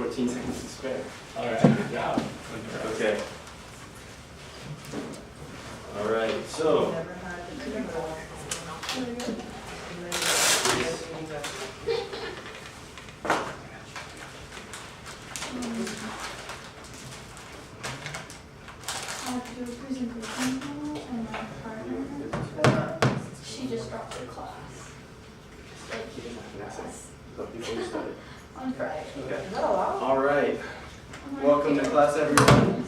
14 seconds to spare. Alright, good job. Okay. Alright, so I have to do a presentation now, and my partner, she just dropped her class. before we start. On Friday. Okay. Is that allowed? Alright. Welcome to class, everyone.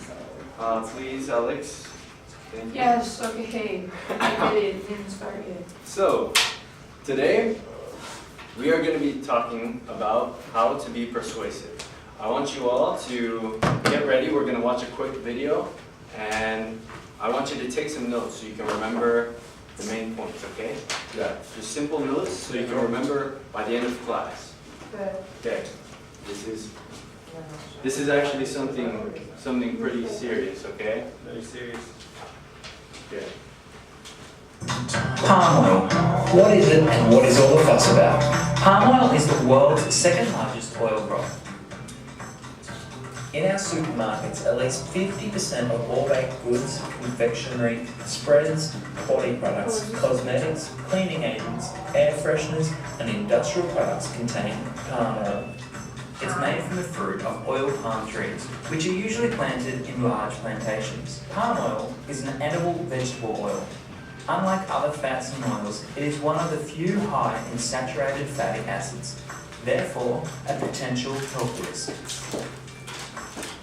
Please, Alex. Thank you. Yes, okay, I did it, didn't start yet. So, today we are going to be talking about how to be persuasive. I want you all to get ready. We're going to watch a quick video, and I want you to take some notes so you can remember the main points, okay? Yeah, just simple notes so you can remember by the end of class. Good. Okay, this is actually something pretty serious, okay? Very serious. Okay. Palm oil. What is it and what is all the fuss about? Palm oil is the world's second largest oil crop. In our supermarkets, at least 50% of all baked goods, confectionery, spreads, body products, cosmetics, cleaning agents, air fresheners, and industrial products contain palm oil. It's made from the fruit of oil palm trees, which are usually planted in large plantations. Palm oil is an edible vegetable oil. Unlike other fats and oils, it is one of the few high in saturated fatty acids, therefore a potential health risk.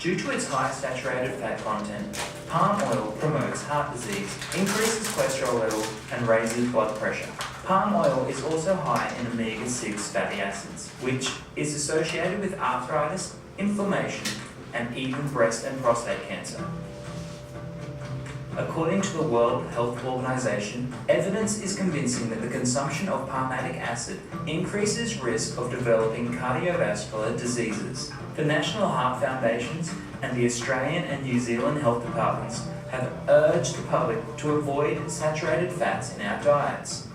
Due to its high saturated fat content, palm oil promotes heart disease, increases cholesterol levels, and raises blood pressure. Palm oil is also high in omega-6 fatty acids, which is associated with arthritis, inflammation, and even breast and prostate cancer. According to the World Health Organization, evidence is convincing that the consumption of palmatic acid increases risk of developing cardiovascular diseases. The National Heart Foundations and the Australian and New Zealand health departments have urged the public to avoid saturated fats in our diets.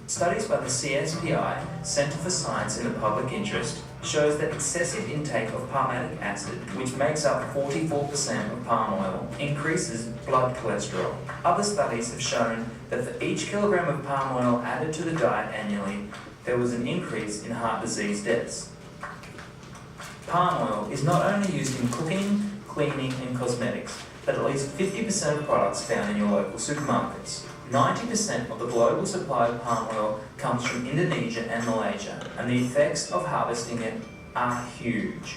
Studies by the CSPI, Centre for Science in the Public Interest, shows that excessive intake of palmatic acid, which makes up 44% of palm oil, increases blood cholesterol. Other studies have shown that for each kilogram of palm oil added to the diet annually, there was an increase in heart disease deaths. Palm oil is not only used in cooking, cleaning, and cosmetics, but at least 50% of products found in your local supermarkets. 90% of the global supply of palm oil comes from Indonesia and Malaysia, and the effects of harvesting it are huge.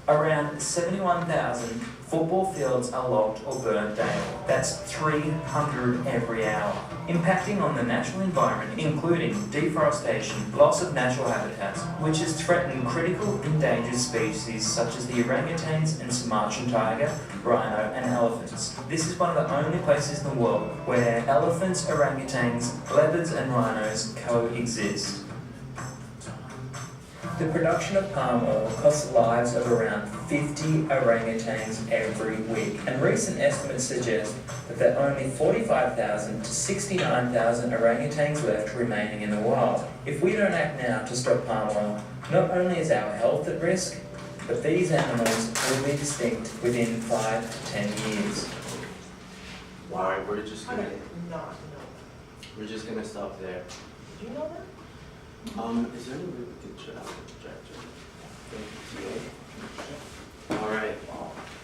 Around 71,000 football fields are logged or burned daily. That's 300 every hour, impacting on the natural environment, including deforestation, loss of natural habitats, which has threatened critical endangered species such as the orangutans and Sumatran tiger, rhino, and elephants. This is one of the only places in the world where elephants, orangutans, leopards, and rhinos coexist. The production of palm oil costs the lives of around 50 orangutans every week, and recent estimates suggest that there are only 45,000 to 69,000 orangutans left remaining in the wild. If we don't act now to stop palm oil, not only is our health at risk, but these animals will be extinct within 5 to 10 years. Alright, we're just I gonna did not know stop there. that. Did you know that? Is there any way we could shut out the projector? Alright,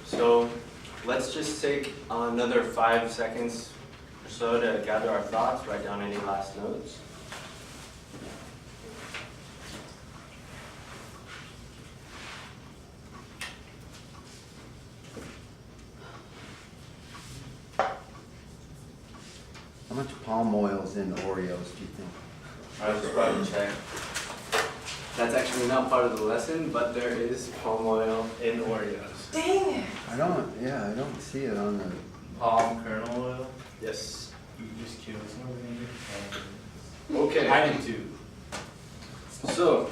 so let's just take another 5 seconds or so to gather our thoughts, write down any last notes. How much palm oil is in Oreos, do you think? I was about to check. That's actually not part of the lesson, but there is palm oil in Oreos. Dang it! I don't see it on the, Palm kernel oil. Yes. You just killed somebody. Okay. I did too. So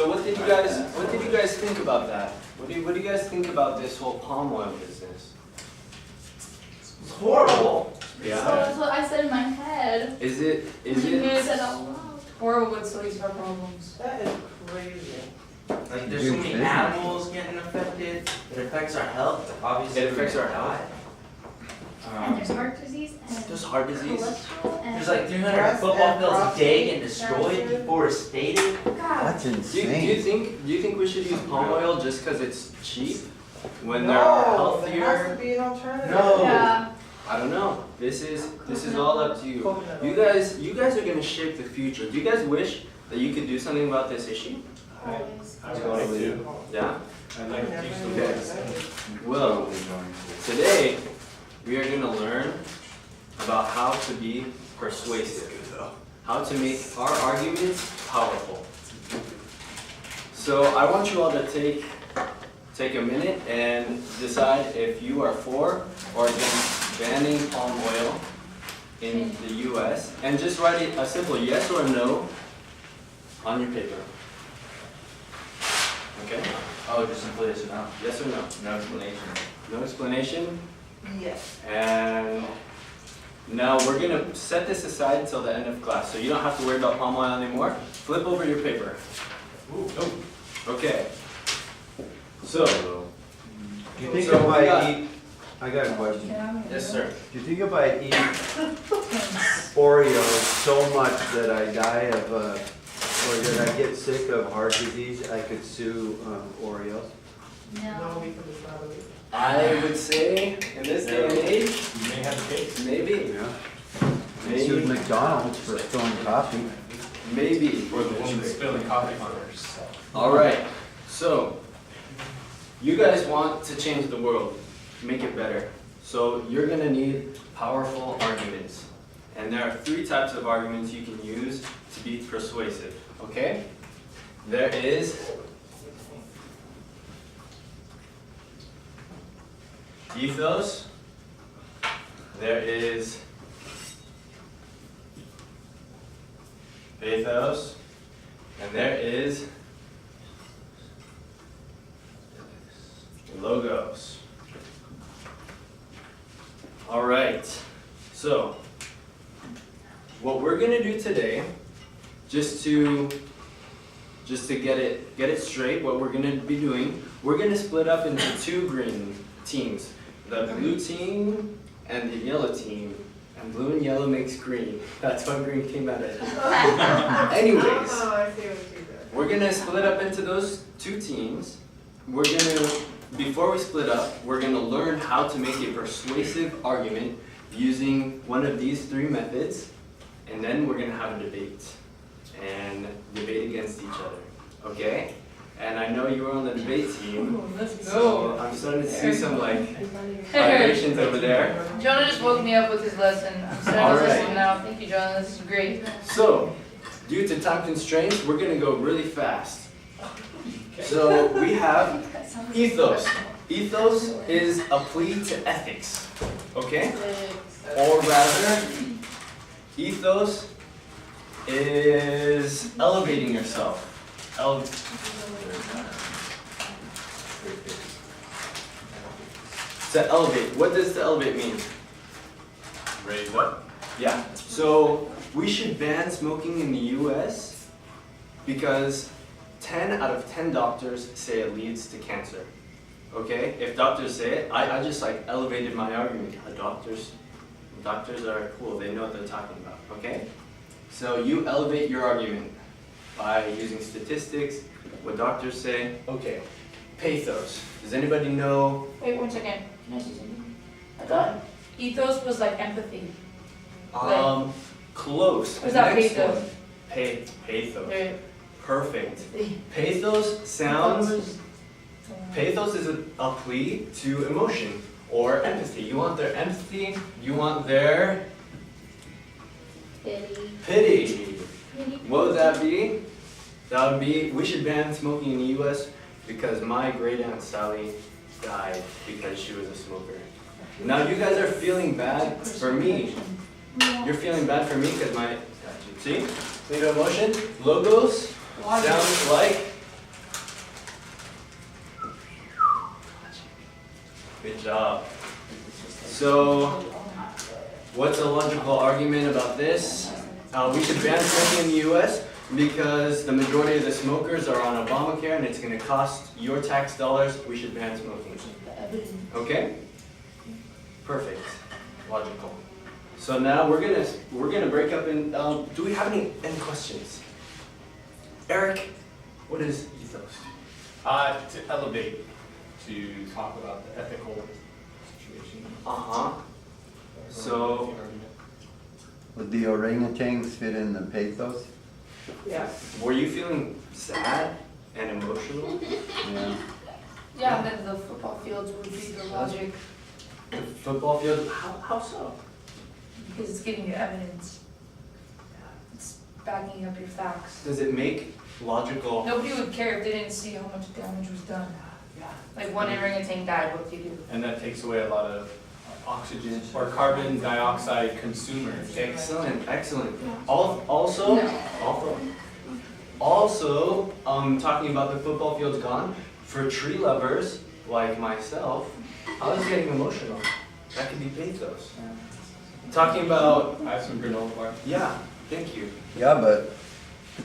what did you guys think about that? What do you guys think about this whole palm oil business? It's horrible. So that's what I said in my head. Is it You said out loud. Horrible, but still these are problems. That is crazy. Like there's Huge so many business. animals getting affected. It affects our health. Obviously, It affects we're our gonna health. And there's heart disease and There's heart disease. cholesterol and. There's like 300 Breast football and fields a prostate day getting destroyed, cancer. deforested. God. That's Do you insane. think we should use palm oil just because it's cheap when No, there are there has to healthier? be an alternative. No. Yeah. I don't know. This is all up to you. You guys are gonna shape the future. Do you guys wish that you could do something about this issue? Always. I would like to. Yeah. I'd like to do some Okay. good. Well, today we are gonna learn about how to be persuasive, how to make our arguments powerful. So I want you all to take a minute and decide if you are for or against banning palm oil in the US, and just write a simple yes or no on your paper. Okay? Oh, just simply yes or no. Yes or no? No explanation. No explanation? Yes. And now we're gonna set this aside until the end of class, so you don't have to worry about palm oil anymore. Flip over your paper. Okay. So, Do you think So if we I got- eat, I got a question. yes, sir. Do you think if I eat Oreos so much that I die of, or that I get sick of heart disease, I could sue Oreos? No, No. because it's not illegal. I would say in this day and age, You may have a case. maybe, Yeah. They sued McDonald's for spilling coffee. maybe. Or the woman spilling coffee on herself. All right. So, you guys want to change the world, make it better. So you're gonna need powerful arguments. And there are 3 types of arguments you can use to be persuasive, okay? There is ethos, there is pathos, and there is logos. All right, so what we're gonna do today, just to get it straight, what we're gonna be doing, we're gonna split up into 2 green teams, the blue team and the yellow team. And blue and yellow makes green. That's why green came out of it. Anyways, Oh, I see what you did. we're gonna split up into those 2 teams. We're gonna, before we split up, we're gonna learn how to make a persuasive argument using one of these 3 methods, and then we're gonna have a debate, and debate against each other, okay? And I know you were on the debate team, so I'm starting to see some vibrations over there. Jonah just woke me up with his lesson. I'm starting All to right. listen now. Thank you, Jonah. This is great. So, due to time constraints, we're gonna go really fast. So we have ethos. Ethos is a plea to ethics, okay? Or rather, ethos is elevating yourself. To elevate, what does to elevate mean? Raise up. Yeah, so we should ban smoking in the US because 10 out of 10 doctors say it leads to cancer. Okay, if doctors say it, I just like elevated my argument. Doctors are cool, they know what they're talking about, okay? So you elevate your argument by using statistics, what doctors say. Okay, pathos. Does anybody know? Wait 1 second. Can I say something? I thought ethos was like empathy. Close. Or is that Next pathos? one. Pathos. There- Perfect. Pathos sounds, pathos is a plea to emotion or empathy. You want their empathy, you want their Pity. pity. What would that be? That would be, we should ban smoking in the US because my great aunt Sally died because she was a smoker. Now you guys are feeling bad for me. You're feeling bad for me because my, see? Plea to emotion, logos, sounds like. Good job. So, what's a logical argument about this? We should ban smoking in the US because the majority of the smokers are on Obamacare and it's gonna cost your tax dollars, we should ban smoking. The evidence. Okay? Perfect. Logical. So now we're gonna break up in, do we have any questions? Eric, what is ethos? To elevate, to talk about the ethical situation. Uh-huh. So, Would the orangutans fit in the pathos? Yeah. were you feeling sad and emotional? Yeah. Yeah, and then the football fields would be the logic, The football field, how so? because it's giving you evidence. It's backing up your facts. Does it make logical? Nobody would care if they didn't see how much damage was done. Like one orangutan died, what do you do? And that takes away a lot of oxygen or carbon dioxide consumers. Excellent, excellent. Also, No. also, talking about the football fields gone, for tree lovers like myself, I was getting emotional. That could be pathos. Talking about, I have some granola bar. yeah, thank you. Yeah, but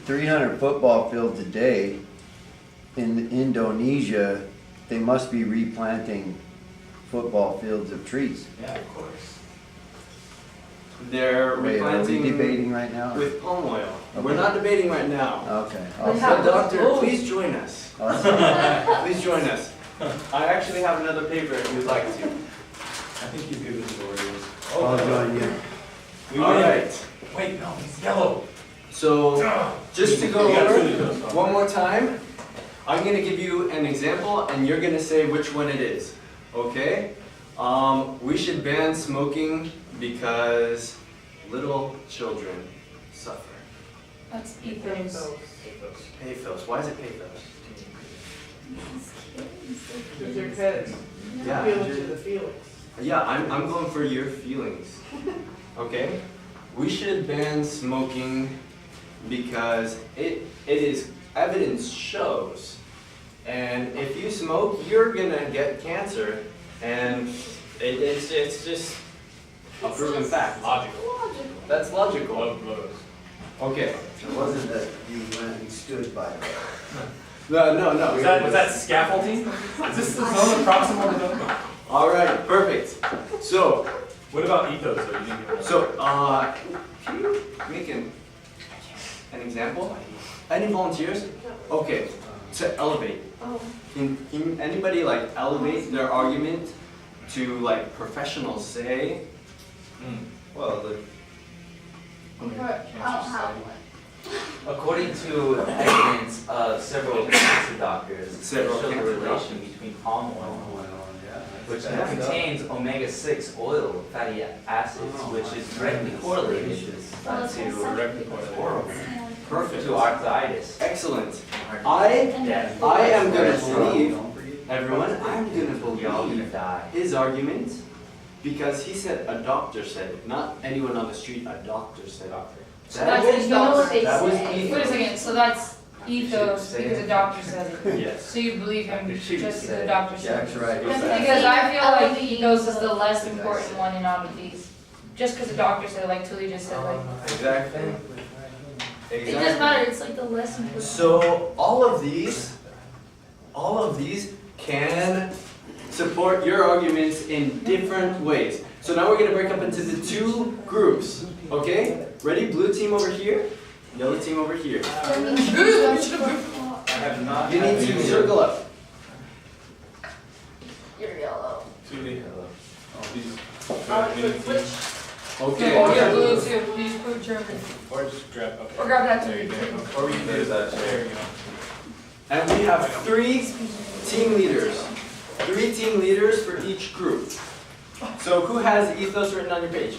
300 football fields a day in Indonesia, they must be replanting football fields of trees. Yeah, of course. They're Wait, are we replanting debating right now? with palm oil. Okay. We're not debating right now. Okay. They So have doctor, those. please join us. Awesome. Please join us. I actually have another paper if you'd like to. I think he's good with the Oreos. I'll join you. All right. Wait, no, he's yellow. So, just to go You gotta over truly do this. one more time, I'm gonna give you an example and you're gonna say which one it is, okay? We should ban smoking because little children suffer. That's ethos. Pathos, why is it pathos? Because your kids Yeah. feel into the feelings. Yeah, I'm going for your feelings, okay? We should ban smoking because it is, evidence shows, and if you smoke, you're gonna get cancer, and it's just a proven fact. Logical. That's logical. Love those. Okay. It wasn't that you went and stood by it. No. Was that scaffolding? Is this the zone of proximal development? All right, perfect. So, What about ethos though? You didn't give it can you make an example? Any volunteers? Okay, to elevate. Oh. Can anybody like elevate their argument to like professionals say? Well, I don't have one. According to evidence of several cancer doctors, Several show the cancer relation between palm oil, which contains omega-6 oil fatty acids, which is directly correlated Perfect. to arthritis. Excellent. I am gonna believe, everyone, I'm gonna We're all gonna believe die. his argument because he said a doctor said it, not anyone on the street, a doctor said it. So That that's was- You know what they That was say. ethos. Wait a second, so that's ethos because the doctor said it. Yes. So you believe him just because the doctor said it? That's right. Because I feel like ethos is the less important one in all of these. Just because the doctor said it, like Tully just said, like. Exactly. It doesn't Exactly. matter, it's like the less important. So all of these can support your arguments in different ways. So now we're gonna break up into the two groups, okay? Ready? Blue team over here, yellow team over here. That means just football. I have not. You need to circle up. You're yellow. Truly. These. Okay. Oh, yeah, blue too, please put German. Or just grab, okay. Or grab that There you too. go. Or we can do that. There you go. And we have 3 team leaders. 3 team leaders for each group. So who has ethos written on your page?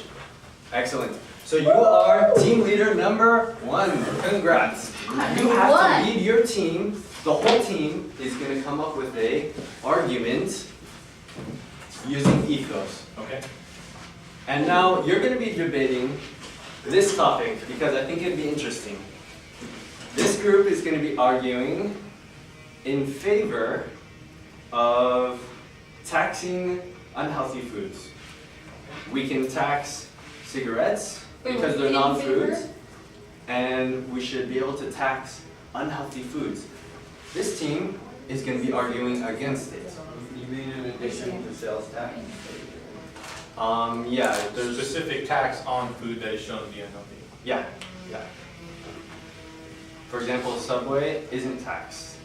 Excellent. So you are team leader number 1. Congrats. You have to lead your team. The whole team is going to come up with a argument using ethos. Okay. And now you're going to be debating this topic because I think it'd be interesting. This group is going to be arguing in favor of taxing unhealthy foods. We can tax cigarettes because they're non-foods. and we should be able to tax unhealthy foods. This team is going to be arguing against it. You mean in addition to sales tax? Yeah, There's there's specific tax on food that is shown to be unhealthy. yeah. For example, Subway isn't taxed.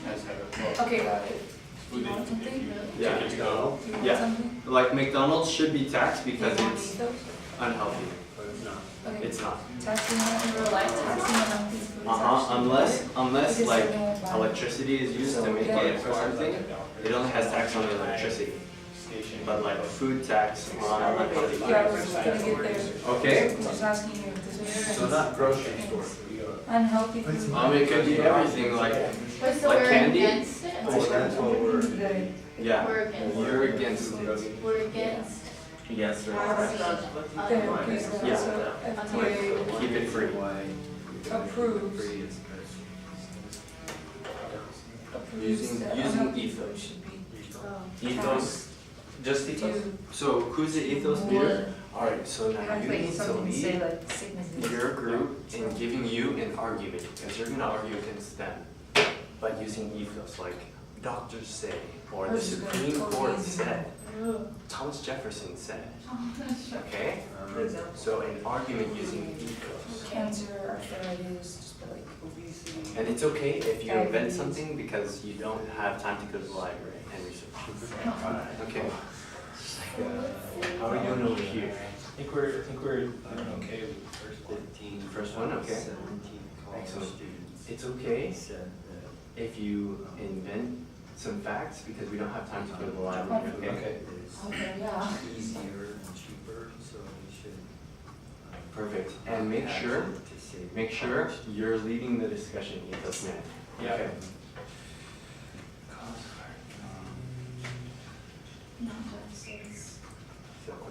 As have it. Okay, got it. Food You want that something? you Yeah. take it to go. Do you want Yeah. something? Like McDonald's should be taxed Do you because want it's these, those? unhealthy. But it's not. Okay. It's not. Taxing in real life, taxing on these foods actually. Unless Because like they won't buy it. electricity is used to make it or something, it only has tax on the electricity. Station. But like food tax on unhealthy Yeah, I foods. was gonna get there. Okay? I'm just asking you if this is. So not grocery store. Unhealthy food. It could be everything like, What's the Like word candy? against it? Oh, that's what we're. yeah, We're against. you're against it. We're against. Yes, There, okay, so Yeah. so FDA Keep it free. approves Using that using unhealthy ethos. food should be Ethos, just ethos? do So who's the ethos leader? Alright, so now you need to something say lead like sickness. your group in giving you an argument, because you're gonna argue against them by using ethos, like doctors say, or the Supreme Court said, Thomas Jefferson said, okay? So an argument using ethos. Cancer, arthritis, just like obesity. And it's okay if you invent something because you don't have time to go to the library and research. Okay. How are we doing over here? I think we're doing okay with the first one. 15. The first one, okay. 17 college Excellent. students. It's okay Said if you invent some facts because we don't have time to go to the library, okay? Okay. Okay, yeah. it's easier and cheaper, so we should. Perfect. And make sure you're leading the discussion, ethos man. Yeah. Okay. No, that's- that's-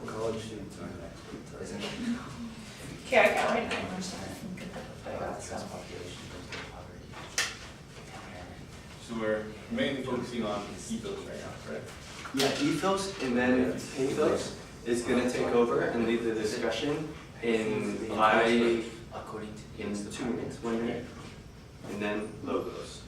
College students are next. Okay, I got right now, I'm sorry. I got some. So we're mainly focusing on ethos right now, correct? Yeah, ethos and then pathos is gonna take over and lead the discussion in 2 minutes, 1 minute, and then logos.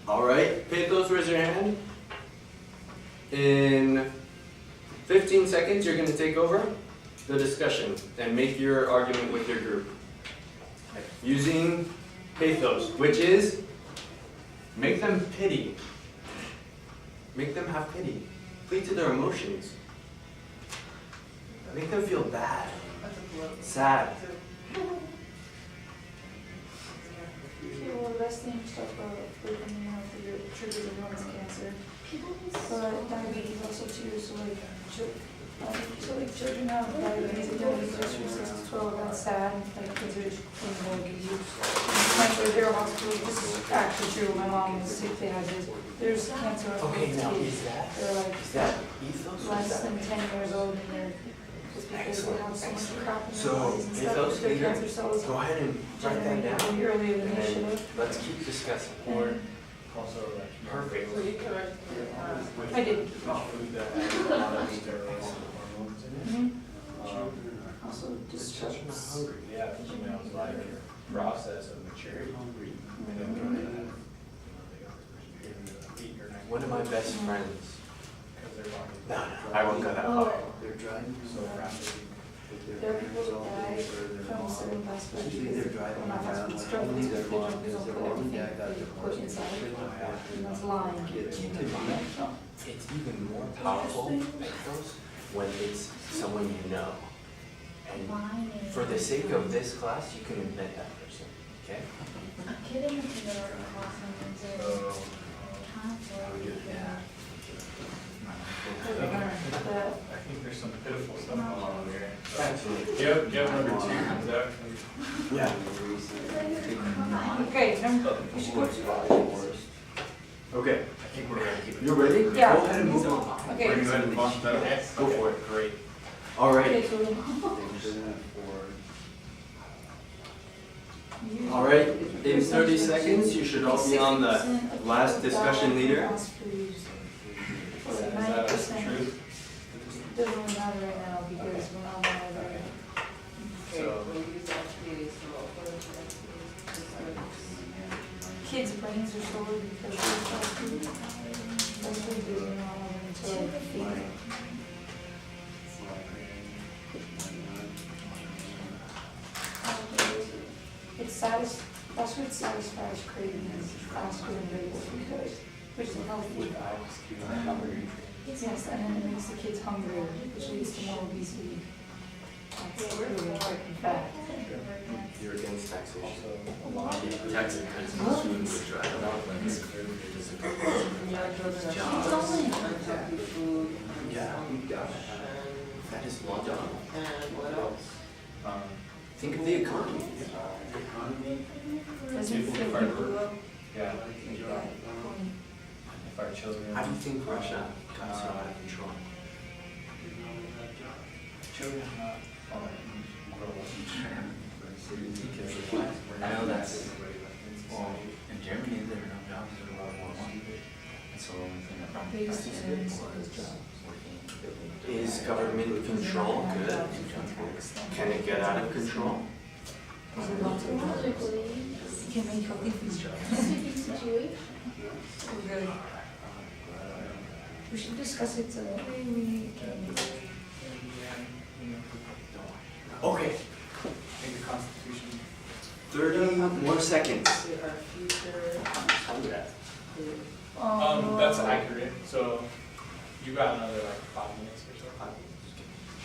All right, pathos, raise your hand. In 15 seconds, you're going to take over the discussion and make your argument with your group. Using pathos, which is make them pity. Make them have pity. Plead to their emotions. Make them feel bad, sad. Okay, well, the best thing to talk about food and healthy triggers of illness, cancer, but diabetes also too, so like, children have diabetes, and diabetes just from 6 to 12, that's sad, like, kids are just clean, like, you, like, they're hospital, this is actually true, my mom was sick, they had this, there's cancer of kids, they're like, that ethos? less than 10 years old, and they're, just because they have so much crap in their So, bodies and stuff, pathos their leader, cancer cells go ahead and write that generated down. way earlier than And they should then have. let's keep discussing. Or also like. Perfect. So you can, I did. Food that has a lot of steroids and hormones in it. Also, just Children are hungry. Yeah, females like process of maturity. And then when they have, you know, 8 or 9. One of my best friends. Because their body. No, I won't go that far. They're driving So rapidly. there are people that die from certain fast food Usually they're because driving when I around, have like, drug only food, their they mom don't is put their mom and everything dad got they put divorced. inside, and that's lying. Keep in mind, it's even more powerful, pathos, when it's someone you know. And for the sake of this class, you can invent that person. Okay. A kid in the kindergarten classroom is a So, But I think there's some pitiful stuff going on there. actually, Do you have number 2, Zach? yeah. Okay, number, you should go to. Okay, I think we're ready. you ready? Yeah. Go ahead and move on. Okay. We're gonna go ahead and launch that. Okay. Go for it. Great. All right. Okay, so. All right, in 30 seconds, you should all be on the last discussion leader. Is that the truth? Doesn't really matter right now because we're not on there. So, Kids' brains are sore because they're fast food. That's what they're doing all of them until they feed. That's what satisfies craving is fast food and bagels because which is healthy. Yes, and then it makes the kids hungrier, which leads to more obesity. That's really important fact. You're against taxation. Taxes consume the drive. Yeah, that is law done. Think of the economy. Doesn't If feel our- good. yeah, Like that. if our children. How do you think Russia got so out of control? Children not grow up. I know that's, well, in Germany, there are no jobs, there are a lot more money. And so the only thing that probably Biggest passes difference it is jobs. Is government control good? Can it get out of control? Is it lots of jobs? Logically, You can make healthy food. sticky situation. We're good. We should discuss it today. We can. Okay, Think the Constitution. 30 more seconds. That's accurate, so you got another like 5 minutes or so.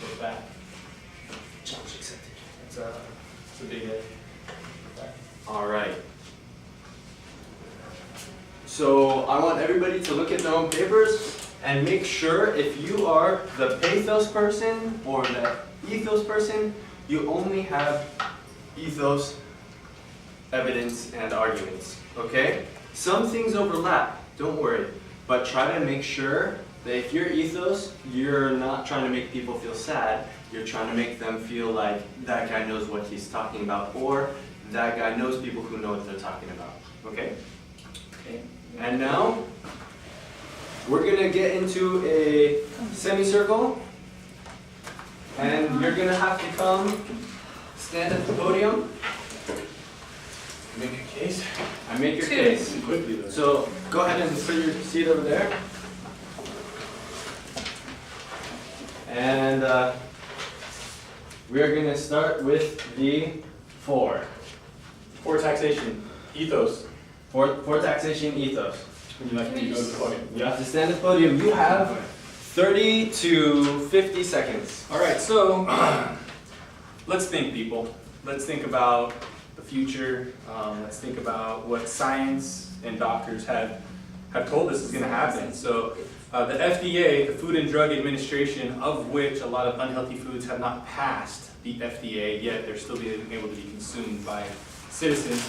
With that, Challenge accepted. it's a big hit. Okay. All right. So I want everybody to look at their own papers and make sure if you are the pathos person or the ethos person, you only have ethos, evidence, and arguments, okay? Some things overlap, don't worry, but try to make sure that if you're ethos, you're not trying to make people feel sad, you're trying to make them feel like that guy knows what he's talking about, or that guy knows people who know what they're talking about, okay? Okay. And now, we're gonna get into a semicircle, and you're gonna have to come stand at the podium. Make a case. And make your case. Quickly though. So go ahead and put your seat over there. And we are going to start with the 4. For taxation, ethos. For taxation ethos. Would you like me to go to the podium? You have to stand at the podium. You have 30 to 50 seconds. All right, so let's think, people. Let's think about the future. Let's think about what science and doctors have told us is going to happen. So the FDA, the Food and Drug Administration, of which a lot of unhealthy foods have not passed the FDA, yet they're still being able to be consumed by citizens.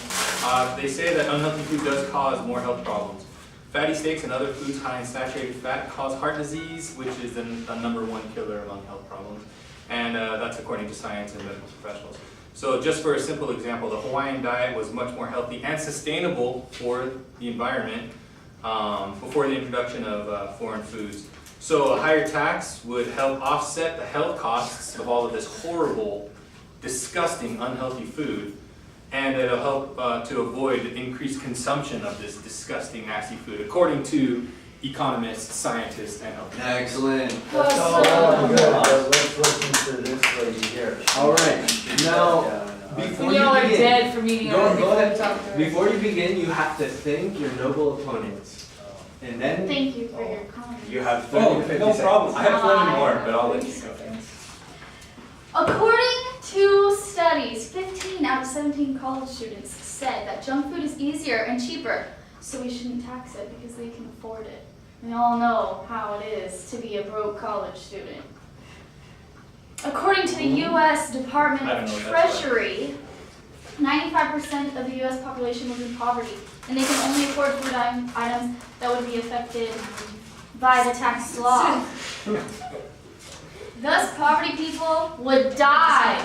They say that unhealthy food does cause more health problems. Fatty steaks and other foods high in saturated fat cause heart disease, which is the #1 killer among health problems. And that's according to science and medical professionals. So just for a simple example, the Hawaiian diet was much more healthy and sustainable for the environment before the introduction of foreign foods. So a higher tax would help offset the health costs of all of this horrible, disgusting, unhealthy food. And it'll help to avoid increased consumption of this disgusting, nasty food, according to economists, scientists, and health. Excellent. That's all good, but let's listen to this lady here. All right. Now, before you Y'all are begin, dead from eating Go everything ahead. we talked about. Before you begin, you have to thank your noble opponents. And then Thank you for your comments. you have 30 to 50 no seconds. problem. I have plenty more, but I'll let you go. According to studies, 15 out of 17 college students said that junk food is easier and cheaper, so we shouldn't tax it because they can afford it. We all know how it is to be a broke college student. According to the U.S. Department I don't of know what that's Treasury, 95% of the U.S. population lives in poverty, and they can only afford food items that would be affected by the tax law. Thus, poverty people would die,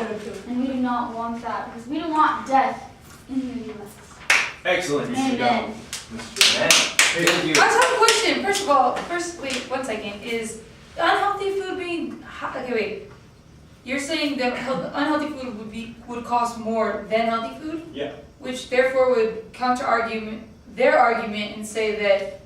and we do not want that, because we don't want death in the U.S. Excellent. Amen. Thank you. I just have a question. First of all, wait, 1 second. Is unhealthy food being, okay, wait. You're saying that unhealthy food would cost more than healthy food? Yeah. Which therefore would counter-argument their argument and say that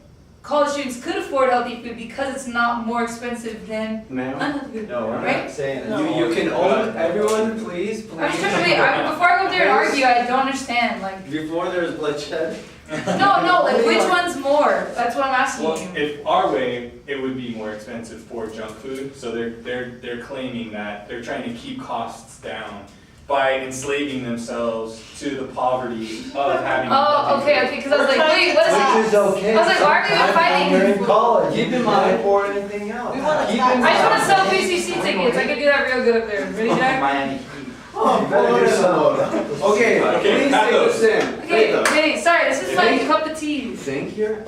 college students could afford healthy food because it's not more expensive than Ma'am? unhealthy food. No, we're Right? not saying No. it's. You can own, everyone, please, I'm just trying to wait, before I go up there and argue, I don't understand, like, Before there's bloodshed. no, like, which one's more? That's what I'm asking Well, you. if our way, it would be more expensive for junk food, so they're claiming that they're trying to keep costs down by enslaving themselves to the poverty of having. Oh, okay, because I was like, wait, what is Which that? is okay. I was like, why are we Sometimes fighting? when you're in college, Keep you in can mind- afford anything else. We wanna Keep tax- in I just want to sell mind- PCC tickets. I could do that real good up there. Ready, Jack? Miami Heat. Oh, you better get some of them. Okay, Okay, please have take a those. stand. Okay, sorry, this is my Thank- cup of tea. Thank your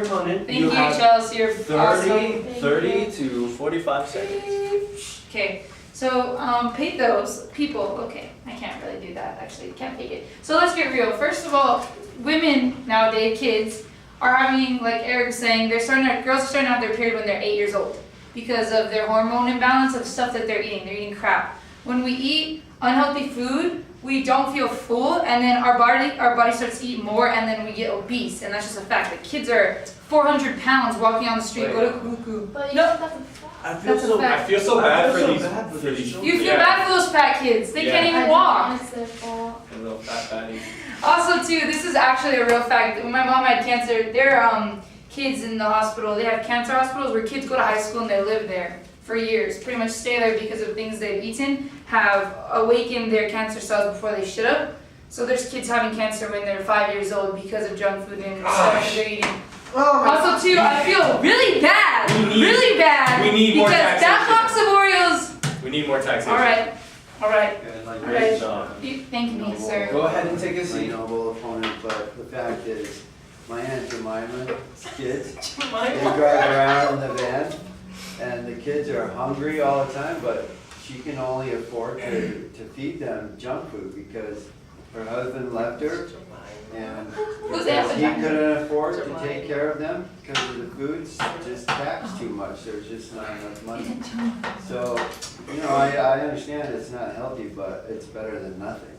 opponent. Thank you, have Chelsea. You're 30 awesome. to 45 seconds. Okay, so pay those people. Okay, I can't really do that. Actually, can't fake it. So let's get real. First of all, women nowadays, kids, are having, like Eric was saying, girls are starting to have their period when they're 8 years old because of their hormone imbalance of stuff that they're eating. They're eating crap. When we eat unhealthy food, we don't feel full, and then our body starts to eat more, and then we get obese, and that's just a fact. The kids are 400 pounds walking on the street, go to cuckoo. But you No. know that's a fact. I That's feel a so fact. I feel so bad for I feel these. so bad for these children. You feel Yeah. bad for those fat kids. They Yeah. can't I even do walk. not, it's their fault. A little fat fatty. Also, too, this is actually a real fact. When my mom had cancer, there are kids in the hospital. They have cancer hospitals where kids go to high school and they live there for years. Pretty much stay there because of things they've eaten have awakened their cancer cells before they should have. So there's kids having cancer when they're 5 years old because of junk food and stuff that they're eating. Oh my Also, too, I feel really bad, really bad, we need more because that box of Oreos. We need more taxation. All right. And like, Great job. Thank me, sir. Go ahead and take a my seat. noble opponent, but the fact is, my Aunt Jemima's kids, they drive around in the van, and the kids are hungry all the time, but she can only afford to feed them junk food because her husband left her, and Who's because he Aunt Jemima? couldn't afford to take care of them because of the foods just taxed too much, there's just not enough money. So, you know, I understand it's not healthy, but it's better than nothing.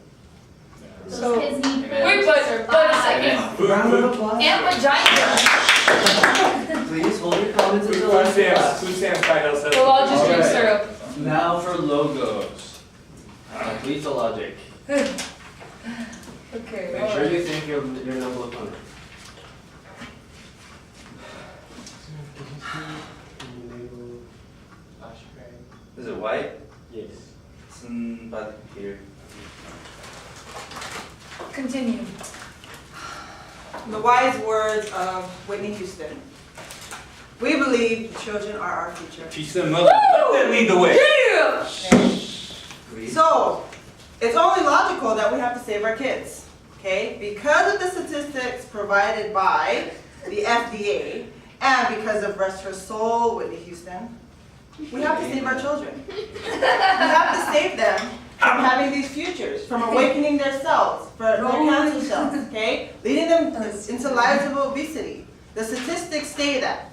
Those So- kids need food Wait, to but a survive. second. Round of applause. And vagina. Please hold your comments until Food last stamps. class. Food stamps. Pie Health says. Well, I'll just drink Alright. syrup. Now for logos. Complete the logic. Okay. Make sure you think your noble opponent. Is it white? Yes. It's in by the computer. Continue. The wise words of Whitney Houston. We believe children are our future. Teach them mother. Let them lead the way. Yeah. So, it's only logical that we have to save our kids, okay? Because of the statistics provided by the FDA, and because of rest her soul, Whitney Houston, we have to save our children. We have to save them from having these futures, from awakening their cells, for their cancer cells, okay? Leading them into lives of obesity. The statistics say that.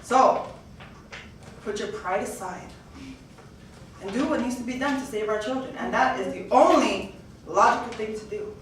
So, put your pride aside and do what needs to be done to save our children. And that is the only logical thing to do.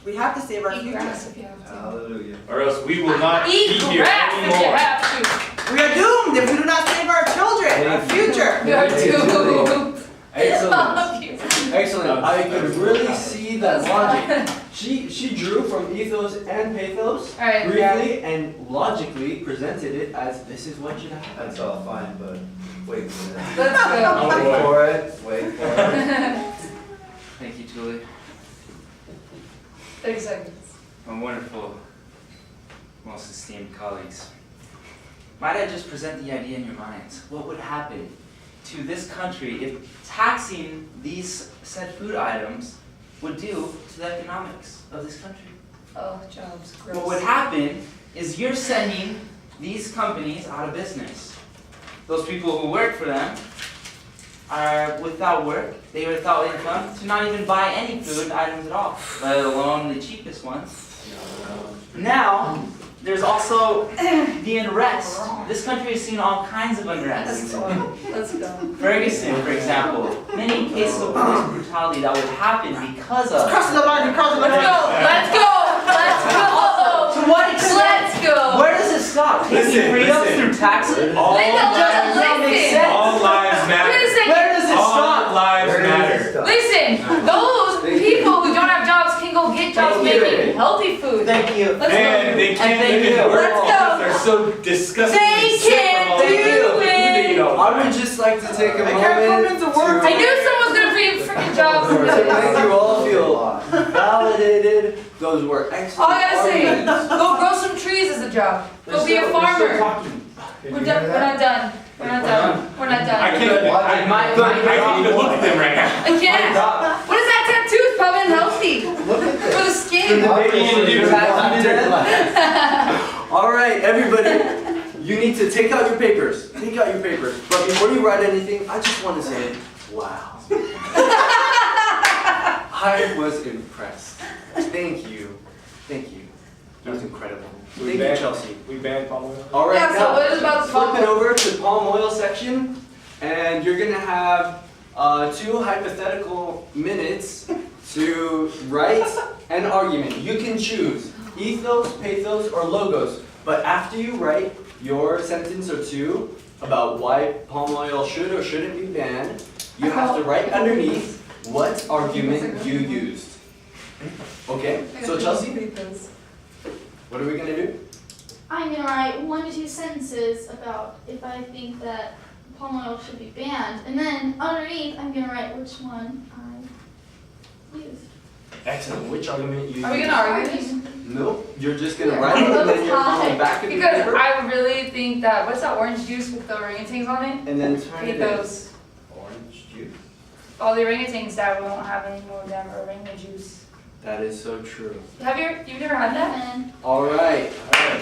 We have to save our Eat future. grass if you have to. Hallelujah. Or else we will not be Eat here grass if you anymore. have to. We are doomed if we do not save our children, our future. You are too. Excellent. Excellent. I could really see that logic. She drew from ethos and pathos All right. briefly and logically presented it as this is what should happen. That's all fine, but wait for it. Let's go. Wait for it, wait for it. Thank you, Julie. 30 seconds. My wonderful, most esteemed colleagues. Might I just present the idea in your minds? What would happen to this country if taxing these said food items would do to the economics of this country? Oh, jobs, gross. What would happen is you're sending these companies out of business. Those people who work for them are without work, they are without income to not even buy any food items at all, let alone the cheapest ones. Now, there's also the unrest. This country has seen all kinds of unrest. Let's go. Ferguson, for example, many cases of police brutality that would happen because of. Crossing the line, you're crossing the Let's line. go. Let's go. Let's go. To what extent? Let's go. Where does it stop? Taking freedom through taxes? All, Linda, Does not make listen. sense. all lives Wait a matter. second. Where does it All stop? lives matter. Listen, those people who don't have jobs can go get jobs making healthy food. Thank you. Let's And go. they can't thank even you. work Let's because go. they're so disgusting. They can't do it. I would just like to take a I can't come moment into work. I knew someone was gonna be freaking jobs. to make you all feel validated. Those were excellent All I gotta say, arguments. go grow some trees as a job. Go be a farmer. We're not done. We're not done. We're not done. We're not I done. can't even look at them right now. I can't. What is that tattoo? It's probably unhealthy for the skin. All right, everybody, you need to take out your papers. Take out your papers. But before you write anything, I just want to say, wow. I was impressed. Thank you. Thank you. That was incredible. Thank you, Chelsea. We banned palm oil. All right, Yeah, so now what is about the palm flip it oil? over to palm oil section, and you're gonna have 2 hypothetical minutes to write an argument. You can choose ethos, pathos, or logos. But after you write your sentence or 2 about why palm oil should or shouldn't be banned, you have to write underneath what argument you used. Okay? So Chelsea, what are we gonna do? I'm gonna write 1 to 2 sentences about if I think that palm oil should be banned, and then underneath I'm gonna write which one I used. Excellent. Which argument you used? Are we gonna argue this? Nope. You're just gonna write it and then you're on the back of your Because paper. I really think that, what's that orange juice with the orangutans on it? And then turn Hate it in. those. Orange juice. All the orangutans that we won't have any more of them orangutan juice. That is so true. You've never had that? And All right. All right.